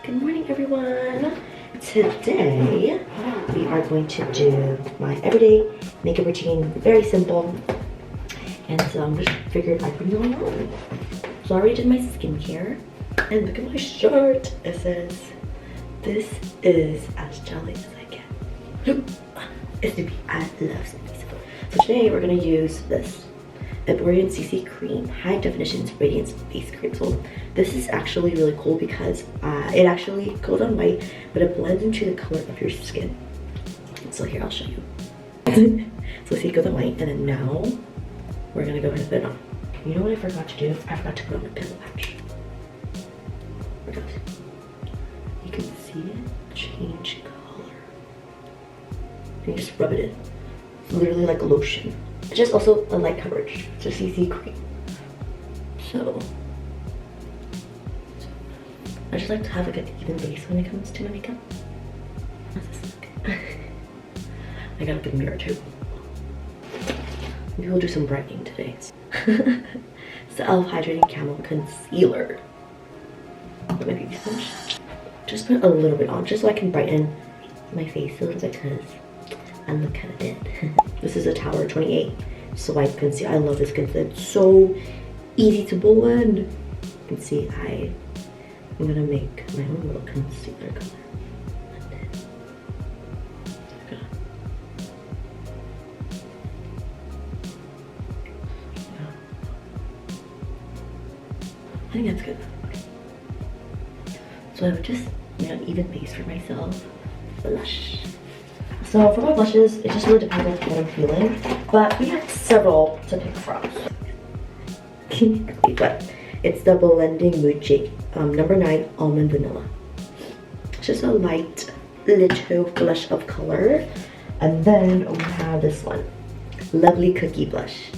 Good morning, everyone. Today we are going to do my everyday makeup routine. Very simple, and so I'm just figured I'd bring you along. So I already did my skincare, and look at my shirt. It says, "This is as jelly as I get." It's Snoopy. I love Snoopy. So today we're gonna use this Attribution CC cream, high definition radiance face cream. So this is actually really cool because it actually goes on white, but it blends into the color of your skin. So here, I'll show you. So see, it goes on white, and then now we're gonna go ahead and put it on. You know what I forgot to do? I forgot to put on the pimple patch. Where it goes. You can see it change color. And you just rub it in. It's literally like a lotion. It's just also a light coverage. It's a CC cream. So I just like to have like an even base when it comes to my makeup. How's this look? I got a good mirror too. Maybe we'll do some brightening today. It's the e.l.f. Hydrating Camo Concealer. With my beauty sponge. Just put a little bit on, just so I can brighten my face a little bit, because I look kind of dead. This is a Tower 28 Swipe Concealer. I love this concealer. It's so easy to blend. You can see I'm gonna make my own little concealer color. I think that's good. So I would just make an even base for myself. Blush. So for my blushes, it just really depends on what I'm feeling, but we have several to pick from. But it's the Blending Mood Shake number 9 Almond Vanilla. It's just a light little blush of color. And then we have this one, Lovely Cookie Blush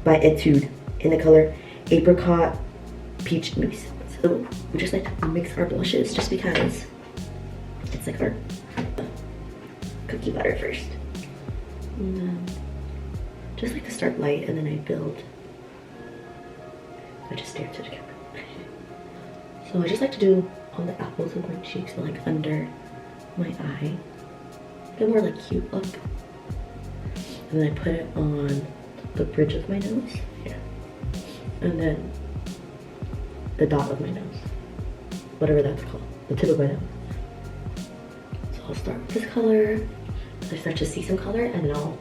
by Etude in the color Apricot Peach Mousse. So we just like to mix our blushes just because it's like our cookie butter first. And then just like to start light, and then I build. I just stare to the camera. So I just like to do on the apples of my cheeks, and like under my eye. Get more like cute look. And then I put it on the bridge of my nose. Yeah. And then the dot of my nose. Whatever that's called. The tip of my nose. I'll start with this color. I start to see some color, and then I'll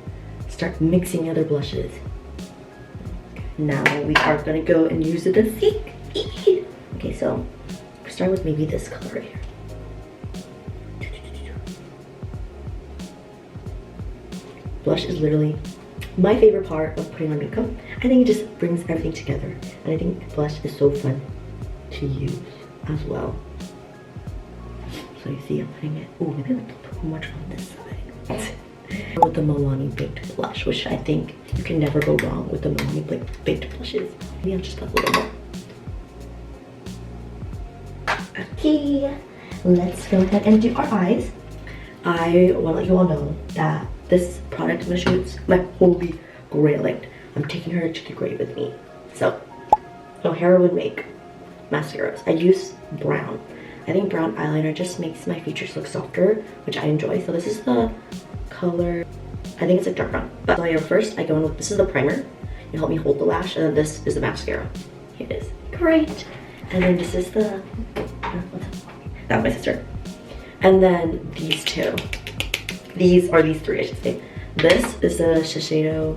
start mixing other blushes. Now we are gonna go and use the Seek. Okay, so start with maybe this color right here. Blush is literally my favorite part of putting on makeup. I think it just brings everything together, and I think blush is so fun to use as well. So you see I'm putting it, oh, maybe I'm put too much on this side. With the Milani Baked Blush, which I think you can never go wrong with the Milani Baked Blushes. Maybe I'll just put a little more. Okay, let's go ahead and do our eyes. I want to let you all know that this product I'm going to show you is my holy grail. Like, I'm taking her to the grave with me. So, O'Hara would make mascaras. I use brown. I think brown eyeliner just makes my features look softer, which I enjoy. So this is the color, I think it's like dark brown. But so first I go in with, this is the primer. You help me hold the lash, and then this is the mascara. Here it is. Great. And then this is the, that was my sister. And then these two. These are these three, I should say. This is the Shiseido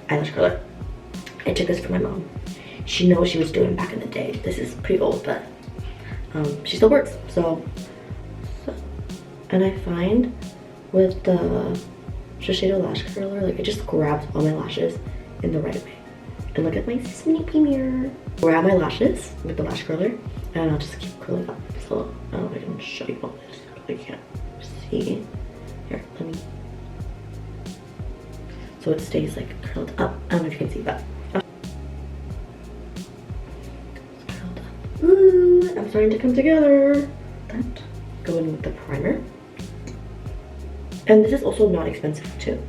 eyelash curler. I took this from my mom. She knows what she was doing back in the day. This is pretty old, but she still works. So, and I find with the Shiseido lash curler, like it just grabs all my lashes in the right way. And look at my sneaky mirror. Grab my lashes with the lash curler, and I'll just keep curling up. So I don't know if I can show you all this. I can't see. Here, let me. So it stays like curled up. I don't know if you can see, but ooh, I'm starting to come together. That. Go in with the primer. And this is also not expensive too.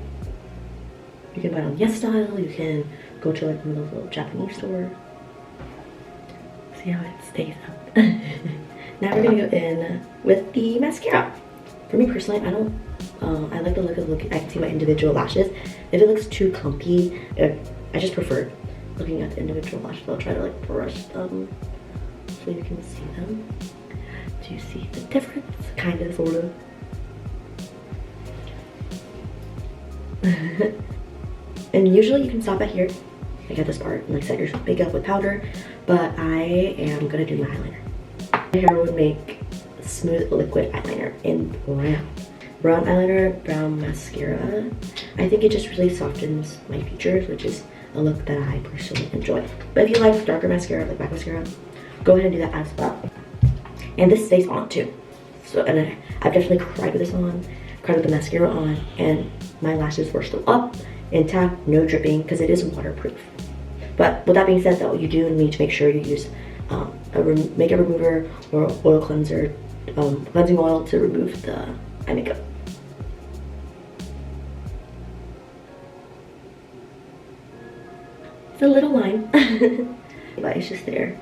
You can buy it on YesStyle. You can go to like one of those little Japanese stores. See how it stays up. Now we're gonna go in with the mascara. For me personally, I don't, I like the look of I can see my individual lashes. If it looks too clumpy, I just prefer looking at the individual lashes. I'll try to like brush them so you can see them. Do you see the difference? Kind of, sort of. And usually you can stop at here, like at this part, and like set your makeup with powder, but I am gonna do my eyeliner. My hair would make smooth liquid eyeliner in brown. Brown eyeliner, brown mascara. I think it just really softens my features, which is a look that I personally enjoy. But if you like darker mascara, like black mascara, go ahead and do that as well. And this stays on too. So, and I've definitely cried with this on, cried with the mascara on, and my lashes were still up, intact, no dripping, because it is waterproof. But with that being said though, you do need to make sure you use a makeup remover or oil cleanser, cleansing oil to remove the eye makeup. It's a little line, but it's just there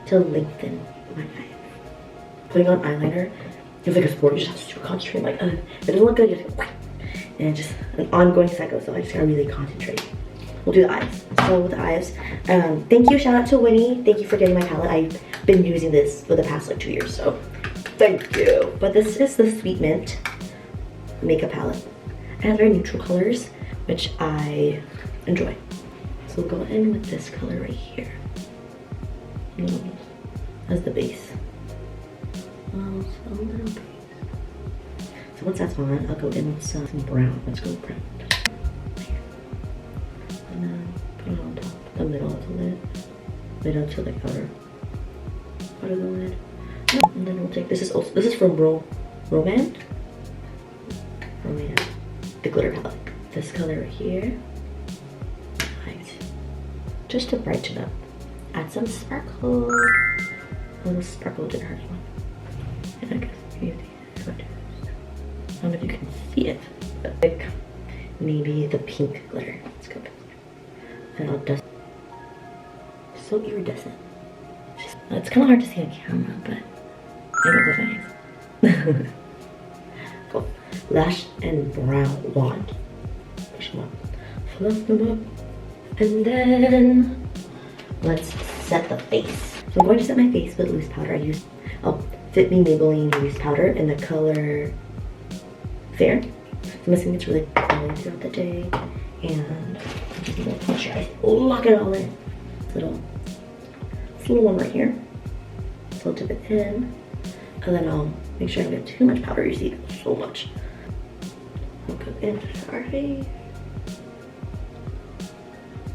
to lengthen my eyes. Putting on eyeliner, it's like a sport. You just have to concentrate. Like, if it doesn't look good, you just go, and just an ongoing cycle. So I just gotta really concentrate. We'll do the eyes. So with the eyes, thank you, shout out to Winnie. Thank you for getting my palette. I've been using this for the past like 2 years, so thank you. But this is the Sweet Mint makeup palette. It has very neutral colors, which I enjoy. So we'll go in with this color right here as the base. So a little base. So once that's on, I'll go in with some brown. Let's go with brown. And then put it on top, the middle of the lid. Middle to the outer part of the lid. And then we'll take, this is from Roman, the glitter palette. This color right here. Nice. Just to brighten up. Add some sparkle. A little sparkle didn't hurt anyone. And I guess maybe I don't know if you can see it, but like maybe the pink glitter. Let's go. And I'll dust. So iridescent. It's kind of hard to see on camera, but I know the nice. Cool. Lash and brow wand. Push them up. Fluff them up. And then let's set the face. So I'm going to set my face with loose powder. I used Fit Me Maybelline loose powder in the color Fair. I'm assuming it's really glowing throughout the day. And I'm just gonna make sure I lock it all in. This little one right here. So I'll dip it in. And then I'll make sure I don't get too much powder. You see so much. I'll go into our face.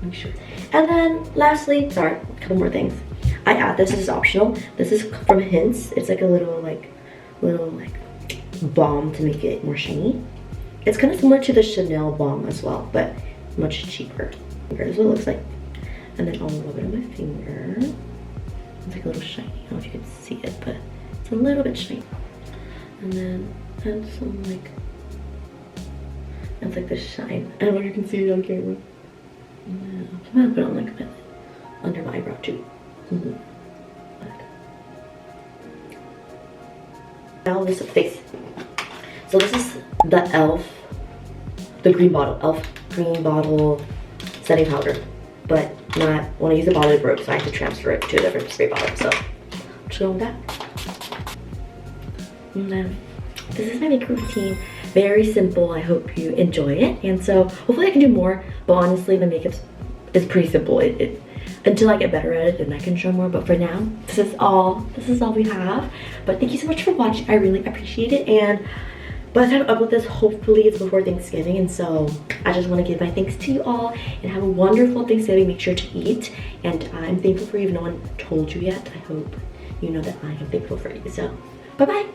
Make sure. And then lastly, sorry, a couple more things. I add this is optional. This is from Hints. It's like a little balm to make it more shiny. It's kind of similar to the Chanel balm as well, but much cheaper. Here's what it looks like. And then I'll rub it on my finger. It's like a little shiny. I don't know if you can see it, but it's a little bit shiny. And then add some like, it's like the shine. I don't know if you can see it on camera. I'm gonna put it on like under my eyebrow too. Now this is face. So this is the e.l.f. the green bottle, green bottle setting powder, but not when I use the bottle it broke, so I had to transfer it to a different spray bottle. So I'm just going with that. And then this is my makeup routine. Very simple. I hope you enjoy it, and so hopefully I can do more. But honestly, the makeup is pretty simple. Until I get better at it, then I can show more. But for now, this is all we have. But thank you so much for watching. I really appreciate it. And by the time I upload this, hopefully it's before Thanksgiving. And so I just want to give my thanks to you all and have a wonderful Thanksgiving. Make sure to eat. And I'm thankful for you if no one told you yet. I hope you know that I am thankful for you. So bye bye.